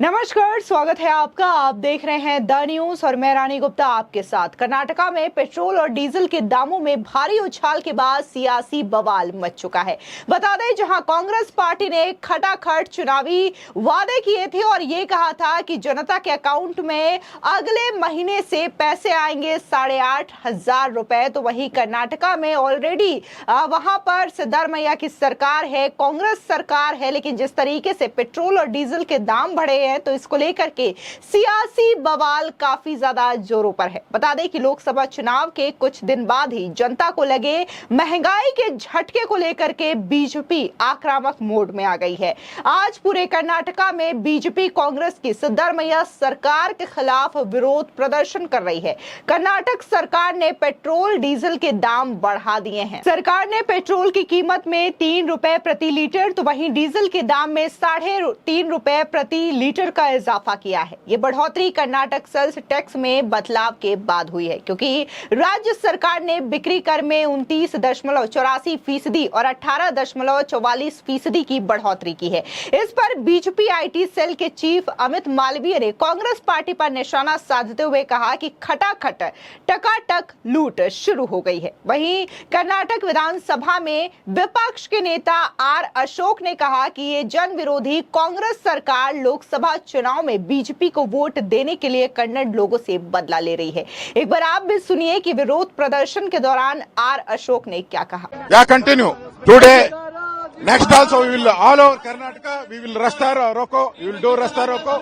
नमस्कार, स्वागत है आपका। आप देख रहे हैं द न्यूज और मैं रानी गुप्ता आपके साथ। कर्नाटका में पेट्रोल और डीजल के दामों में भारी उछाल के बाद सियासी बवाल मच चुका है। बता दें, जहां कांग्रेस पार्टी ने खटाखट चुनावी वादे किए थे और ये कहा था कि जनता के अकाउंट में अगले महीने से पैसे आएंगे 8,500 रुपए, तो वहीं कर्नाटका में ऑलरेडी वहां पर सिद्धारमैया की सरकार है, कांग्रेस सरकार है, लेकिन जिस तरीके से पेट्रोल और डीजल के दाम बढ़े हैं तो इसको लेकर के सियासी बवाल काफी ज्यादा जोरों पर है। बता दें कि लोकसभा चुनाव के कुछ दिन बाद ही जनता को लगे महंगाई के झटके को लेकर के बीजेपी आक्रामक मोड में आ गई है। आज पूरे कर्नाटका में बीजेपी कांग्रेस की सिद्धारमैया सरकार के खिलाफ विरोध प्रदर्शन कर रही है। कर्नाटक सरकार ने पेट्रोल डीजल के दाम बढ़ा दिए हैं। सरकार ने पेट्रोल की कीमत में 3 रुपए प्रति लीटर तो वहीं डीजल के दाम में 3.5 रुपए प्रति लीटर का इजाफा किया है। ये बढ़ोतरी कर्नाटक सेल्स टैक्स में बदलाव के बाद हुई है, क्योंकि राज्य सरकार ने बिक्री कर में 29.84% और 18.44% की बढ़ोतरी की है। इस पर बीजेपी आईटी सेल के चीफ अमित मालवीय ने कांग्रेस पार्टी पर निशाना साधते हुए कहा कि खटाखट टकाटक लूट शुरू हो गई है। वहीं कर्नाटक विधानसभा में विपक्ष के नेता आर अशोक ने कहा कि ये जन विरोधी कांग्रेस सरकार लोकसभा चुनाव में बीजेपी को वोट देने के लिए कन्नड़ लोगों से बदला ले रही है। एक बार आप भी सुनिए कि विरोध प्रदर्शन के दौरान आर अशोक ने क्या कहा। Continue today next also we will all over Karnataka we will rasta roko we will do rasta roko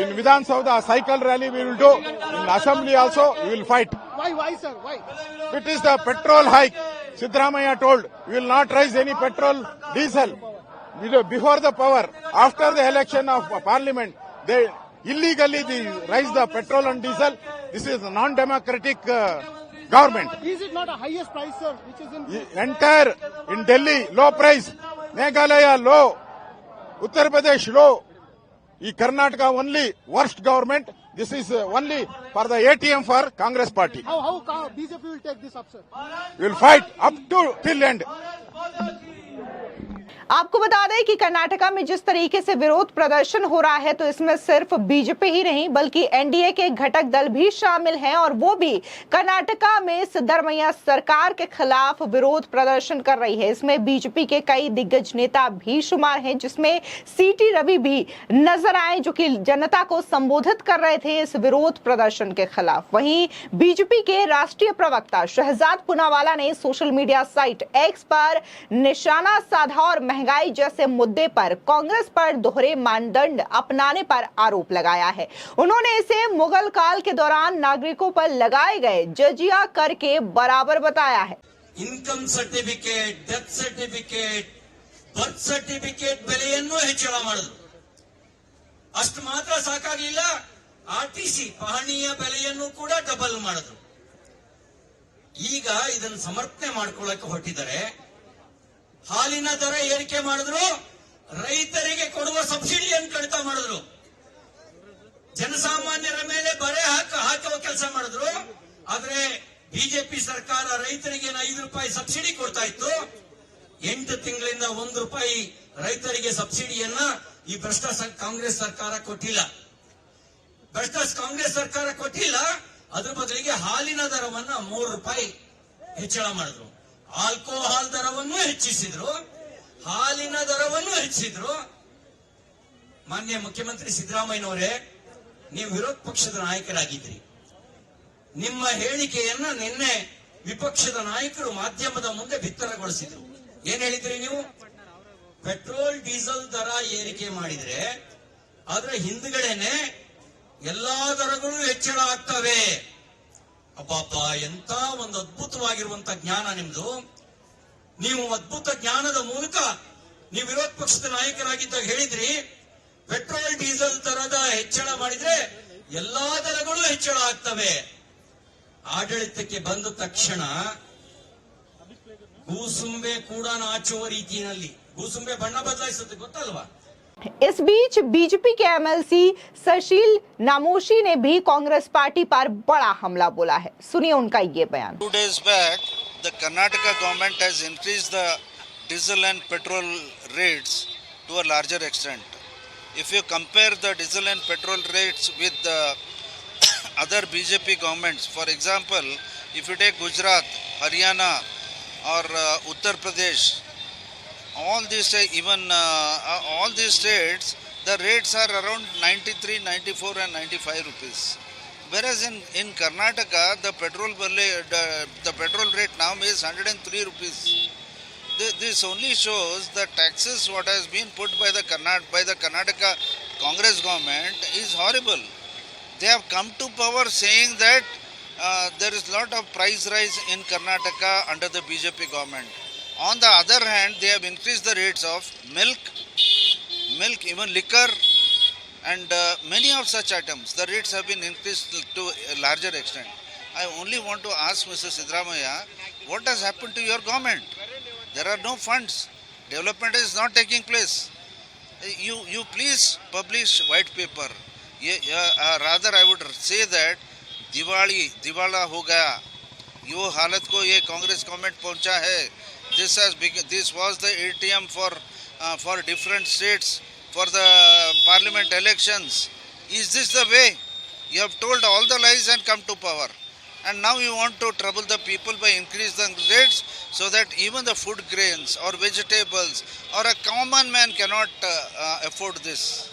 in Vidhana Soudha cycle rally we will do in assembly also we will fight why sir why it is the petrol hike Siddaramaiah told we will not raise any petrol diesel before the power. After the election of parliament, they illegally raise the petrol and diesel. This is a non-democratic government. Is it not a highest price, sir, which is in entire in Delhi low price, Meghalaya low, Uttar Pradesh low, Karnataka only worst government. This is only for the ATM for Congress party. how BJP will take this up, sir? We will fight up to till end. आपको बता दें कि कर्नाटका में जिस तरीके से विरोध प्रदर्शन हो रहा है तो इसमें सिर्फ बीजेपी ही नहीं बल्कि एनडीए के घटक दल भी शामिल हैं और वो भी कर्नाटका में सिद्धारमैया सरकार के खिलाफ विरोध प्रदर्शन कर रही है। इसमें बीजेपी के कई दिग्गज नेता भी शुमार हैं, जिसमें सीटी रवि भी नजर आए, जो कि जनता को संबोधित कर रहे थे इस विरोध प्रदर्शन के खिलाफ। वहीं बीजेपी के राष्ट्रीय प्रवक्ता शहजाद पूनावाला ने सोशल मीडिया साइट एक्स पर निशाना साधा और महंगाई जैसे मुद्दे पर कांग्रेस पर दोहरे मानदंड अपनाने पर आरोप लगाया है। उन्होंने इसे मुगल काल के दौरान नागरिकों पर लगाए गए जजिया कर के बराबर बताया है। Income certificate, death certificate, birth certificate ಬೆಲೆಯನ್ನು ಹೆಚ್ಚಳ ಮಾಡಿದ್ರು. ಅಷ್ಟು ಮಾತ್ರ ಸಾಕಾಗಲಿಲ್ಲ, ಆರ್ಟಿಸಿ ಪಹಣಿಯ ಬೆಲೆಯನ್ನು ಕೂಡ ಡಬಲ್ ಮಾಡಿದ್ರು. ಈಗ ಇದನ್ನು ಸಮರ್ಥನೆ ಮಾಡಿಕೊಳ್ಳಕ್ಕೆ ಹೊರಟಿದ್ದಾರೆ. ಹಾಲಿನ ದರ ಏರಿಕೆ ಮಾಡಿದ್ರು, ರೈತರಿಗೆ ಕೊಡುವ ಸಬ್ಸಿಡಿಯನ್ನು ಕಡಿತ ಮಾಡಿದ್ರು, ಜನಸಾಮಾನ್ಯರ ಮೇಲೆ ಬರೆ ಹಾಕುವ ಕೆಲಸ ಮಾಡಿದ್ರು. ಆದ್ರೆ ಬಿಜೆಪಿ ಸರ್ಕಾರ ರೈತರಿಗೆ 5 ರೂಪಾಯಿ ಸಬ್ಸಿಡಿ ಕೊಡ್ತಾ ಇತ್ತು. 8 ತಿಂಗಳಿಂದ 1 ರೂಪಾಯಿ ರೈತರಿಗೆ ಸಬ್ಸಿಡಿಯನ್ನ ಈ ಭ್ರಷ್ಟ ಕಾಂಗ್ರೆಸ್ ಸರ್ಕಾರ ಕೊಟ್ಟಿಲ್ಲ. ಕಾಂಗ್ರೆಸ್ ಸರ್ಕಾರ ಕೊಟ್ಟಿಲ್ಲ. ಅದ್ರ ಬದಲಿಗೆ ಹಾಲಿನ ದರವನ್ನ 3 ರೂಪಾಯಿ ಹೆಚ್ಚಳ ಮಾಡಿದ್ರು. ಆಲ್ಕೋಹಾಲ್ ದರವನ್ನು ಹೆಚ್ಚಿಸಿದ್ರು, ಹಾಲಿನ ದರವನ್ನು ಹೆಚ್ಚಿಸಿದ್ರು. ಮಾನ್ಯ ಮುಖ್ಯಮಂತ್ರಿ ಸಿದ್ದರಾಮಯ್ಯನವರೇ, ನೀವು ವಿರೋಧ ಪಕ್ಷದ ನಾಯಕರಾಗಿದ್ರಿ. ನಿಮ್ಮ ಹೇಳಿಕೆಯನ್ನ ನಿನ್ನೆ ವಿಪಕ್ಷದ ನಾಯಕರು ಮಾಧ್ಯಮದ ಮುಂದೆ ಬಿತ್ತರಗೊಳಿಸಿದ್ರು. ಏನ್ ಹೇಳಿದ್ರಿ ನೀವು? ಪೆಟ್ರೋಲ್ ಡೀಸೆಲ್ ದರ ಏರಿಕೆ ಮಾಡಿದ್ರೆ ಅದರ ಹಿಂದ್ಗಡೆನೆ ಎಲ್ಲಾ ದರಗಳು ಹೆಚ್ಚಳ ಆಗ್ತವೆ. ಅಬ್ಬಾಪ, ಎಂತ ಒಂದು ಅದ್ಭುತವಾಗಿರುವಂತ ಜ್ಞಾನ ನಿಮ್ದು. ನೀವು ಅದ್ಭುತ ಜ್ಞಾನದ ಮೂಲಕ ನೀವು ವಿರೋಧ ಪಕ್ಷದ ನಾಯಕರಾಗಿದ್ದಾಗ ಹೇಳಿದ್ರಿ, ಪೆಟ್ರೋಲ್ ಡೀಸೆಲ್ ದರದ ಹೆಚ್ಚಳ ಮಾಡಿದ್ರೆ ಎಲ್ಲಾ ದರಗಳು ಹೆಚ್ಚಳ ಆಗ್ತವೆ. ಆಡಳಿತಕ್ಕೆ ಬಂದ ತಕ್ಷಣ ಗೂಸುಂಬೆ ಕೂಡ ನಾಚುವ ರೀತಿಯಲ್ಲಿ ಗೂಸುಂಬೆ ಬಣ್ಣ ಬದಲಾಯಿಸುತ್ತೆ, ಗೊತ್ತಲ್ವಾ? इस बीच बीजेपी के एमएलसी सुशील नामोशी ने भी कांग्रेस पार्टी पर बड़ा हमला बोला है। सुनिए उनका ये बयान। 2 days back, the Karnataka government has increased the diesel and petrol rates to a larger extent. if you compare the diesel and petrol rates with the other BJP governments, for example, if you take Gujarat, Haryana or Uttar Pradesh, all these all these states, the rates are around 93, 94 and 95 rupees. Whereas in Karnataka, the petrol rate now is 103 rupees. This only shows the taxes what has been put by the Karnataka Congress government is horrible. They have come to power saying that there is lot of price rise in Karnataka under the BJP government. On the other hand, they have increased the rates of milk, even liquor, and many of such items. The rates have been increased to a larger extent. I only want to ask Mr. Siddaramaiah, what has happened to your government? There are no funds. Development is not taking place. You please publish white paper. Rather, I would say that दिवाला हो गया. यो हालत को ये Congress government पहुंचा है. This was the ATM for different states for the parliament elections. Is this the way? You have told all the lies and come to power. And now you want to trouble the people by increasing the rates so that even the food grains or vegetables or a common man cannot afford this.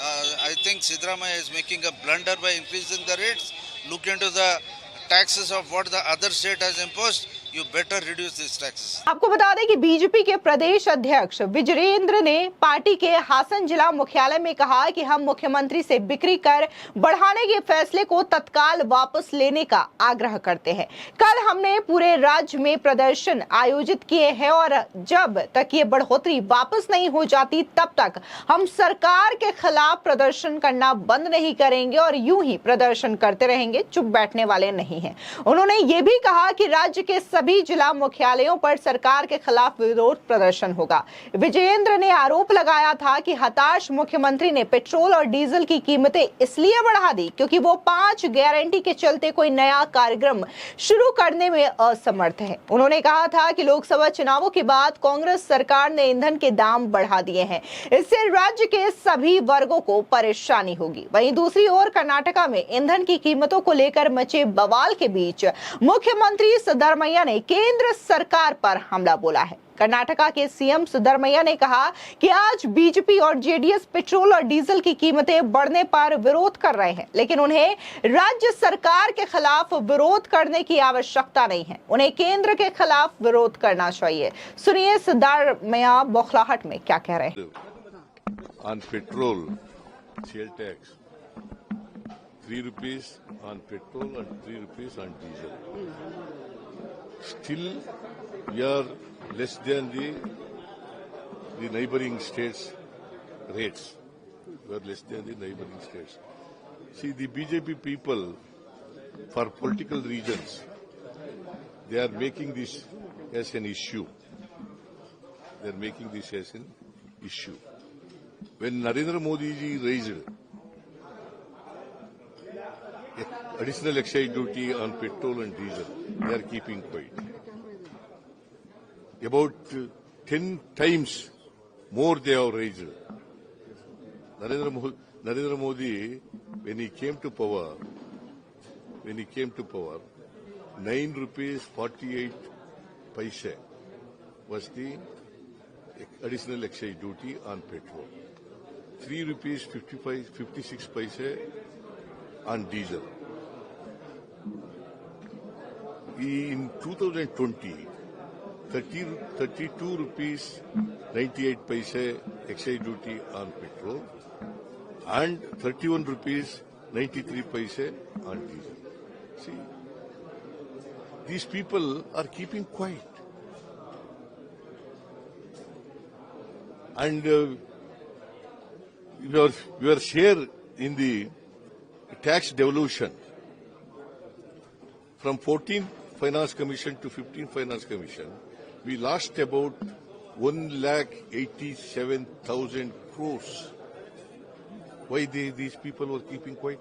I think Siddaramaiah is making a blunder by increasing the rates. Look into the taxes of what the other state has imposed. You better reduce these taxes. आपको बता दें कि BJP के प्रदेश अध्यक्ष विजयेंद्र ने party के हासन जिला मुख्यालय में कहा कि हम मुख्यमंत्री से बिक्री कर बढ़ाने के फैसले को तत्काल वापस लेने का आग्रह करते हैं. कल हमने पूरे राज्य में प्रदर्शन आयोजित किए हैं और जब तक ये बढ़ोतरी वापस नहीं हो जाती तब तक हम सरकार के खिलाफ प्रदर्शन करना बंद नहीं करेंगे और यूं ही प्रदर्शन करते रहेंगे, चुप बैठने वाले नहीं हैं. उन्होंने ये भी कहा कि राज्य के सभी जिला मुख्यालयों पर सरकार के खिलाफ विरोध प्रदर्शन होगा. विजयेंद्र ने आरोप लगाया था कि हताश मुख्यमंत्री ने पेट्रोल और डीजल की कीमतें इसलिए बढ़ा दी क्योंकि वो 5 गारंटी के चलते कोई नया कार्यक्रम शुरू करने में असमर्थ है. उन्होंने कहा था कि लोकसभा चुनावों के बाद कांग्रेस सरकार ने ईंधन के दाम बढ़ा दिए हैं. इससे राज्य के सभी वर्गों को परेशानी होगी. वहीं दूसरी ओर कर्नाटका में ईंधन की कीमतों को लेकर मचे बवाल के बीच मुख्यमंत्री सिद्धरमैया ने केंद्र सरकार पर हमला बोला है. कर्नाटका के सीएम सिद्धरमैया ने कहा कि आज बीजेपी और जेडीएस पेट्रोल और डीजल की कीमतें बढ़ने पर विरोध कर रहे हैं, लेकिन उन्हें राज्य सरकार के खिलाफ विरोध करने की आवश्यकता नहीं है. उन्हें केंद्र के खिलाफ विरोध करना चाहिए. सुनिए सिद्धरमैया बौखलाहट में क्या कह रहे हैं. On petrol, sale tax, 3 rupees on petrol and 3 rupees on diesel. Still, we are less than the neighboring states' rates. We are less than the neighboring states. See, the BJP people, for political reasons, they are making this as an issue. They are making this as an issue. When Narendra Modi ji raised additional excise duty on petrol and diesel, they are keeping quiet. About 10 times more they have raised. Narendra Modi, when he came to power, 9 rupees 48 paise was the additional excise duty on petrol. 3 rupees 56 paise on diesel. In 2020, 32 rupees 98 paise excise duty on petrol and 31 rupees 93 paise on diesel. See, these people are keeping quiet. And your share in the tax devolution from 14th Finance Commission to 15th Finance Commission, we lost about 1,87,000 crores. Why these people were keeping quiet?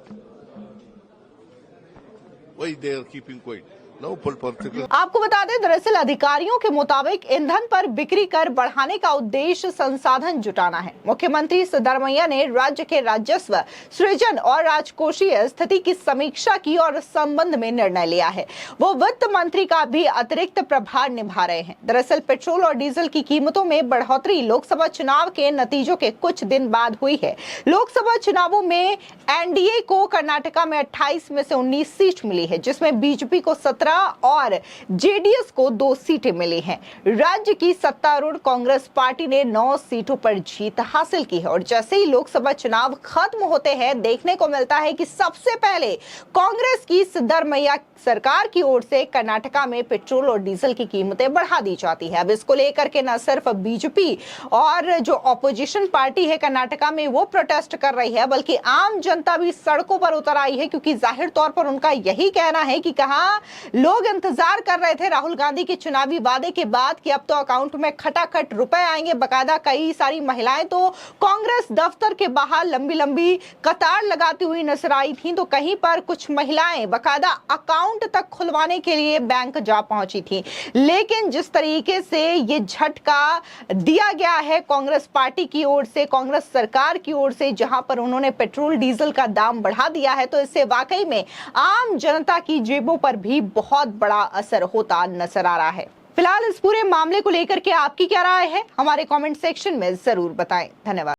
Why they are keeping quiet? No particular. आपको बता दें, दरअसल अधिकारियों के मुताबिक ईंधन पर बिक्री कर बढ़ाने का उद्देश्य संसाधन जुटाना है। मुख्यमंत्री सिद्धरामैया ने राज्य के राजस्व सृजन और राजकोषीय स्थिति की समीक्षा की और इस संबंध में निर्णय लिया है। वो वित्त मंत्री का भी अतिरिक्त प्रभार निभा रहे हैं। दरअसल पेट्रोल और डीजल की कीमतों में बढ़ोतरी लोकसभा चुनाव के नतीजों के कुछ दिन बाद हुई है। लोकसभा चुनावों में एनडीए को कर्नाटका में 28 में से 19 सीट मिली है, जिसमें बीजेपी को 17 और जेडीएस को 2 सीटें मिली हैं। राज्य की सत्तारूढ़ कांग्रेस पार्टी ने 9 सीटों पर जीत हासिल की है और जैसे ही लोकसभा चुनाव खत्म होते हैं, देखने को मिलता है कि सबसे पहले कांग्रेस की सिद्धरामैया सरकार की ओर से कर्नाटका में पेट्रोल और डीजल की कीमतें बढ़ा दी जाती है। अब इसको लेकर के न सिर्फ बीजेपी और जो ऑपोजिशन पार्टी है कर्नाटका में वो प्रोटेस्ट कर रही है, बल्कि आम जनता भी सड़कों पर उतर आई है, क्योंकि जाहिर तौर पर उनका यही कहना है कि कहां लोग इंतजार कर रहे थे राहुल गांधी के चुनावी वादे के बाद कि अब तो अकाउंट में खटाखट रुपए आएंगे। बकायदा कई सारी महिलाएं तो कांग्रेस दफ्तर के बाहर लंबी लंबी कतार लगाती हुई नजर आई थी, तो कहीं पर कुछ महिलाएं बकायदा अकाउंट तक खुलवाने के लिए बैंक जा पहुंची थी। लेकिन जिस तरीके से ये झटका दिया गया है कांग्रेस पार्टी की ओर से, कांग्रेस सरकार की ओर से, जहां पर उन्होंने पेट्रोल डीजल का दाम बढ़ा दिया है, तो इससे वाकई में आम जनता की जेबों पर भी बहुत बड़ा असर होता नजर आ रहा है। फिलहाल इस पूरे मामले को लेकर के आपकी क्या राय है, हमारे कमेंट सेक्शन में जरूर बताएं। धन्यवाद।